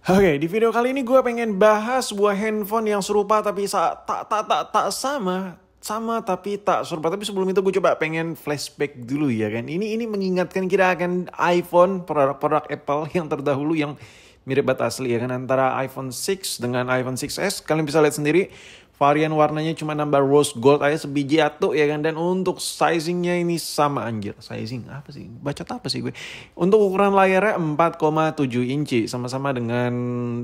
Oke, di video kali ini gue pengen bahas sebuah handphone yang serupa tapi tak sama tapi tak serupa. Tapi sebelum itu gue coba pengen flashback dulu ya kan. Ini mengingatkan kita akan iPhone, produk-produk Apple yang terdahulu yang mirip banget asli ya kan, antara iPhone 6 dengan iPhone 6s. Kalian bisa lihat sendiri varian warnanya cuma nambah rose gold aja sebiji atuh ya kan. Dan untuk sizingnya ini sama anjir. Sizing apa sih? Bacot apa sih gue? Untuk ukuran layarnya 4,7 inci. Sama-sama dengan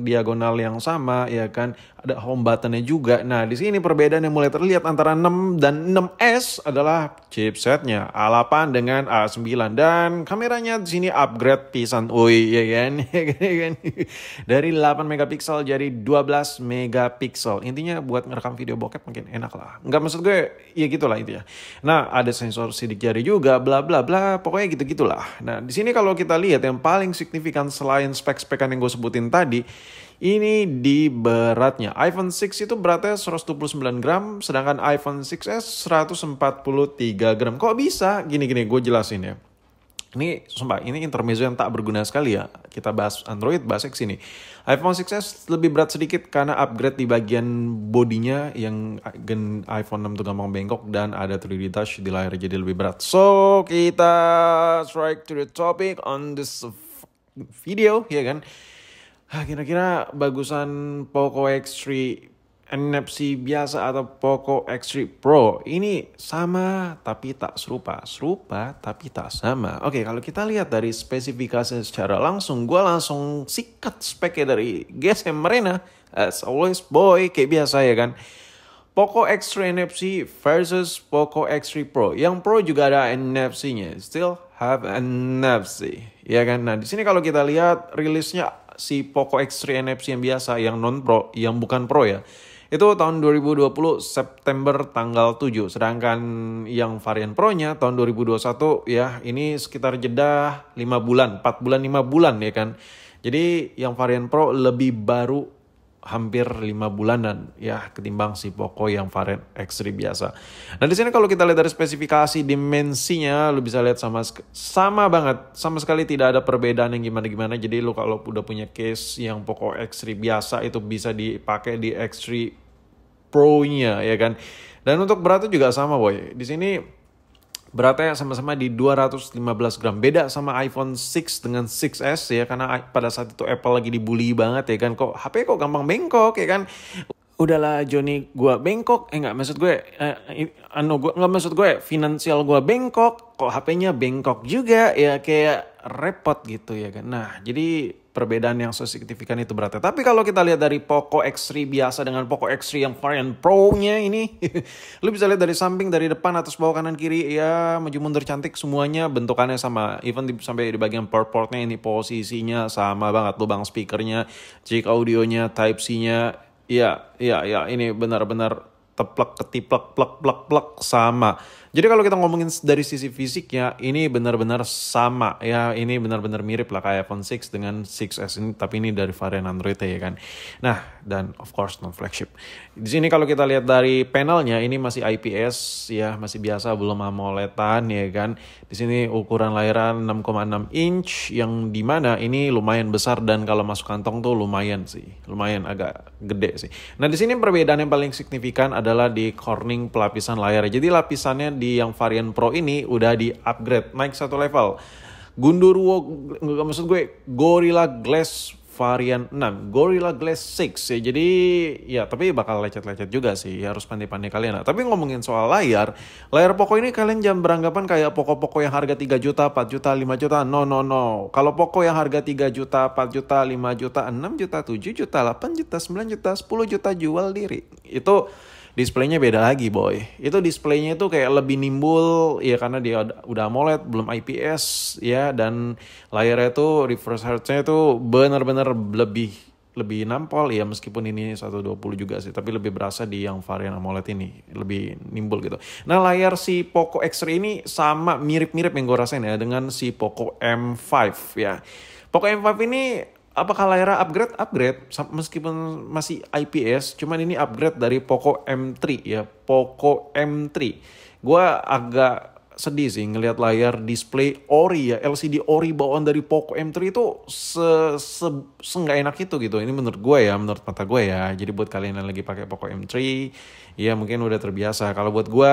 diagonal yang sama ya kan. Ada home buttonnya juga. Nah di sini perbedaan yang mulai terlihat antara 6 dan 6S adalah chipsetnya A8 dengan A9. Dan kameranya di sini upgrade pisan. Uy ya kan. Ya kan? Dari 8 megapiksel jadi 12 megapiksel. Intinya buat ngerekam video bokep mungkin enak lah. Nggak, maksud gue ya gitulah intinya. Nah ada sensor sidik jari juga bla bla bla. Pokoknya gitu-gitulah. Nah di sini kalau kita lihat yang paling signifikan selain spek-spekan yang gue sebutin tadi, ini di beratnya. iPhone 6 itu beratnya 129 gram, sedangkan iPhone 6s 143 gram. Kok bisa? Gini-gini gue jelasin ya. Ini sumpah, ini intermezzo yang tak berguna sekali ya. Kita bahas Android, bahas X ini. iPhone 6s lebih berat sedikit karena upgrade di bagian bodinya yang iPhone 6 tuh gampang bengkok dan ada 3D Touch di layar jadi lebih berat. So, kita strike to the topic on this video, ya kan? Kira-kira bagusan Poco X3 NFC biasa atau Poco X3 Pro ini sama tapi tak serupa, serupa tapi tak sama. Oke, kalau kita lihat dari spesifikasi secara langsung, gue langsung sikat speknya dari GSM Arena. As always boy, kayak biasa ya kan. Poco X3 NFC versus Poco X3 Pro. Yang Pro juga ada NFC-nya, still have NFC, ya kan. Nah di sini kalau kita lihat rilisnya si Poco X3 NFC yang biasa, yang non Pro, yang bukan Pro ya. Itu tahun 2020 September tanggal 7. Sedangkan yang varian Pro-nya tahun 2021 ya, ini sekitar jeda 5 bulan, 4 bulan 5 bulan ya kan. Jadi yang varian Pro lebih baru hampir 5 bulanan ya ketimbang si Poco yang varian X3 biasa. Nah di sini kalau kita lihat dari spesifikasi dimensinya, lu bisa lihat sama banget, sama sekali tidak ada perbedaan yang gimana-gimana. Jadi lu kalau udah punya case yang Poco X3 biasa itu bisa dipakai di X3 Pro-nya ya kan. Dan untuk beratnya juga sama boy. Di sini beratnya sama-sama di 215 gram. Beda sama iPhone 6 dengan 6s ya. Karena pada saat itu Apple lagi dibully banget ya kan. Kok HP kok gampang bengkok ya kan. Udahlah Johnny, gua bengkok. Enggak, maksud gue enggak maksud gue finansial gua bengkok, kok HP-nya bengkok juga ya, kayak repot gitu ya kan. Nah, jadi perbedaan yang signifikan itu beratnya. Tapi kalau kita lihat dari Poco X3 biasa dengan Poco X3 yang varian Pro-nya ini, lu bisa lihat dari samping, dari depan, atas, bawah, kanan, kiri, ya maju mundur cantik semuanya bentukannya sama. Even sampai di bagian port-portnya ini posisinya sama banget. Lubang speakernya, jack audionya, Type-C-nya, ya ini benar-benar teplek ketiplek plek sama. Jadi kalau kita ngomongin dari sisi fisiknya, ini benar-benar sama ya, ini benar-benar mirip lah kayak iPhone 6 dengan 6s ini, tapi ini dari varian Android ya kan. Nah, dan of course non flagship. Di sini kalau kita lihat dari panelnya, ini masih IPS ya, masih biasa, belum AMOLED-an ya kan. Di sini ukuran layar 6,6 inch yang dimana ini lumayan besar dan kalau masuk kantong tuh lumayan agak gede sih. Nah di sini perbedaan yang paling signifikan adalah di corning pelapisan layar. Jadi lapisannya di yang varian Pro ini udah di upgrade, naik satu level. Maksud gue Gorilla Glass varian 6, Gorilla Glass 6 ya. Jadi ya tapi bakal lecet-lecet juga sih, harus pandai-pandai kalian. Nah, tapi ngomongin soal layar Poco ini kalian jangan beranggapan kayak Poco yang harga 3 juta, 4 juta, 5 juta. No. Kalau Poco yang harga 3 juta, 4 juta, 5 juta, 6 juta, 7 juta, 8 juta, 9 juta, 10 juta jual diri. Itu displaynya beda lagi boy. Itu displaynya itu kayak lebih nimbul ya karena dia udah AMOLED, belum IPS ya, dan layarnya itu refresh rate-nya itu benar-benar lebih nampol ya, meskipun ini 120 juga sih, tapi lebih berasa di yang varian AMOLED ini lebih nimbul gitu. Nah layar si Poco X3 ini sama mirip-mirip yang gue rasain ya dengan si Poco M5 ya. Poco M5 ini apakah layarnya upgrade meskipun masih IPS, cuman ini upgrade dari Poco M3 ya, Poco M3. Gue agak sedih sih ngelihat layar display ori ya, LCD ori bawaan dari Poco M3 itu nggak enak itu gitu. Ini menurut gue ya, menurut mata gue ya. Jadi buat kalian yang lagi pakai Poco M3, ya mungkin udah terbiasa. Kalau buat gue,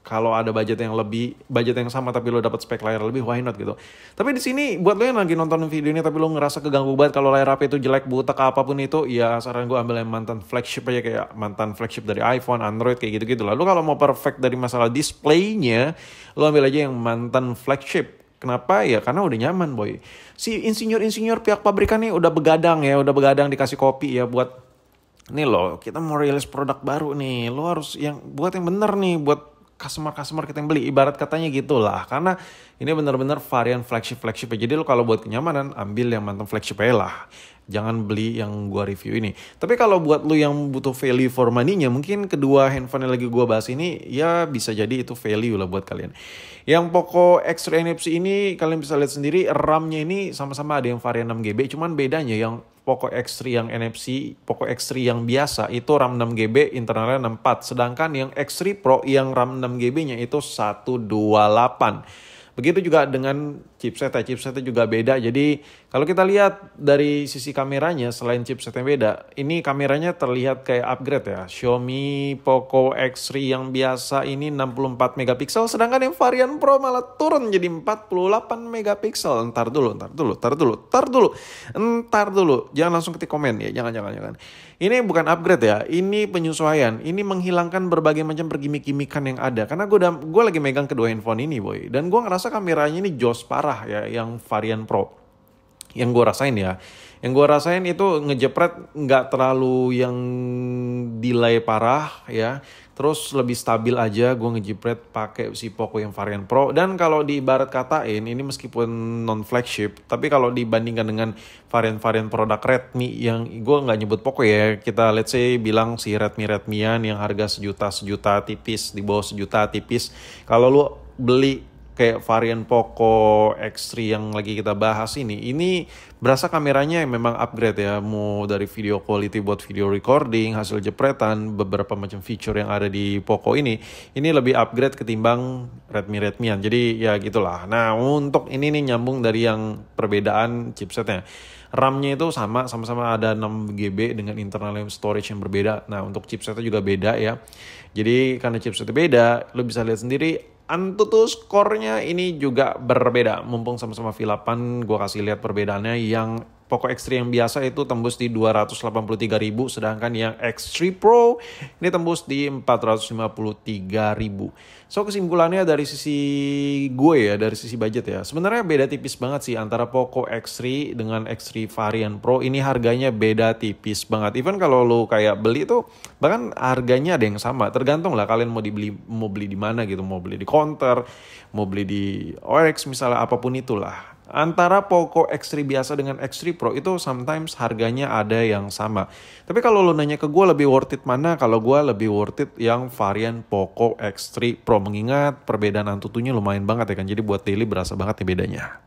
kalau ada budget yang lebih, budget yang sama tapi lo dapat spek layar lebih, why not gitu. Tapi di sini buat lo yang lagi nonton video ini tapi lo ngerasa keganggu banget kalau layar HP itu jelek, butek apapun itu, ya saran gue ambil yang mantan flagship aja, kayak mantan flagship dari iPhone, Android, kayak gitu-gitu lah. Lo kalau mau perfect dari masalah displaynya, lo ambil aja yang mantan flagship. Kenapa? Ya karena udah nyaman boy. Si insinyur-insinyur pihak pabrikan nih udah begadang ya, udah begadang dikasih kopi ya buat nih lo, kita mau rilis produk baru nih, lo harus yang buat yang bener nih buat customer kita yang beli, ibarat katanya gitulah. Karena ini benar-benar varian flagship. Jadi lo kalau buat kenyamanan ambil yang mantan flagship aja lah. Jangan beli yang gua review ini. Tapi kalau buat lo yang butuh value for money-nya, mungkin kedua handphone yang lagi gua bahas ini ya bisa jadi itu value lah buat kalian. Yang Poco X3 NFC ini kalian bisa lihat sendiri, RAM-nya ini sama-sama ada yang varian 6GB, cuman bedanya yang Poco X3 yang NFC, Poco X3 yang biasa itu RAM 6GB, internalnya 64. Sedangkan yang X3 Pro yang RAM 6GB-nya itu 128. Begitu juga dengan chipsetnya juga beda. Jadi kalau kita lihat dari sisi kameranya, selain chipsetnya beda, ini kameranya terlihat kayak upgrade ya. Xiaomi Poco X3 yang biasa ini 64 megapiksel, sedangkan yang varian Pro malah turun jadi 48 megapiksel. Ntar dulu. Jangan langsung ketik komen ya, jangan. Ini bukan upgrade ya, ini penyesuaian. Ini menghilangkan berbagai macam pergimik-gimikan yang ada. Karena gue lagi megang kedua handphone ini boy, dan gue ngerasa kameranya ini jos parah ya, yang varian Pro. Yang gue rasain itu ngejepret nggak terlalu yang delay parah ya. Terus lebih stabil aja gue ngejepret pakai si Poco yang varian Pro. Dan kalau diibarat katain, ini meskipun non flagship, tapi kalau dibandingkan dengan varian-varian produk Redmi yang gue nggak nyebut Poco ya, kita let's say bilang si Redmian yang harga sejuta tipis, di bawah sejuta tipis. Kalau lu beli kayak varian Poco X3 yang lagi kita bahas ini berasa kameranya yang memang upgrade ya. Mau dari video quality buat video recording, hasil jepretan, beberapa macam feature yang ada di Poco ini lebih upgrade ketimbang Redmian. Jadi ya gitulah. Nah untuk ini nih nyambung dari yang perbedaan chipsetnya. RAM-nya itu sama-sama ada 6GB dengan internal storage yang berbeda. Nah untuk chipsetnya juga beda ya. Jadi karena chipsetnya beda, lo bisa lihat sendiri Antutu skornya ini juga berbeda. Mumpung sama-sama V8, gue kasih lihat perbedaannya. Yang Poco X3 yang biasa itu tembus di 283.000, sedangkan yang X3 Pro ini tembus di 453.000. So kesimpulannya dari sisi gue ya, dari sisi budget ya, sebenarnya beda tipis banget sih antara Poco X3 dengan X3 varian Pro. Ini harganya beda tipis banget. Even kalau lo kayak beli tuh bahkan harganya ada yang sama. Tergantung lah kalian mau beli di mana gitu, mau beli di counter, mau beli di OLX misalnya, apapun itulah. Antara Poco X3 biasa dengan X3 Pro itu sometimes harganya ada yang sama. Tapi kalau lo nanya ke gue lebih worth it mana, kalau gue lebih worth it yang varian Poco X3 Pro. Mengingat perbedaan Antutunya lumayan banget ya kan, jadi buat daily berasa banget ya bedanya.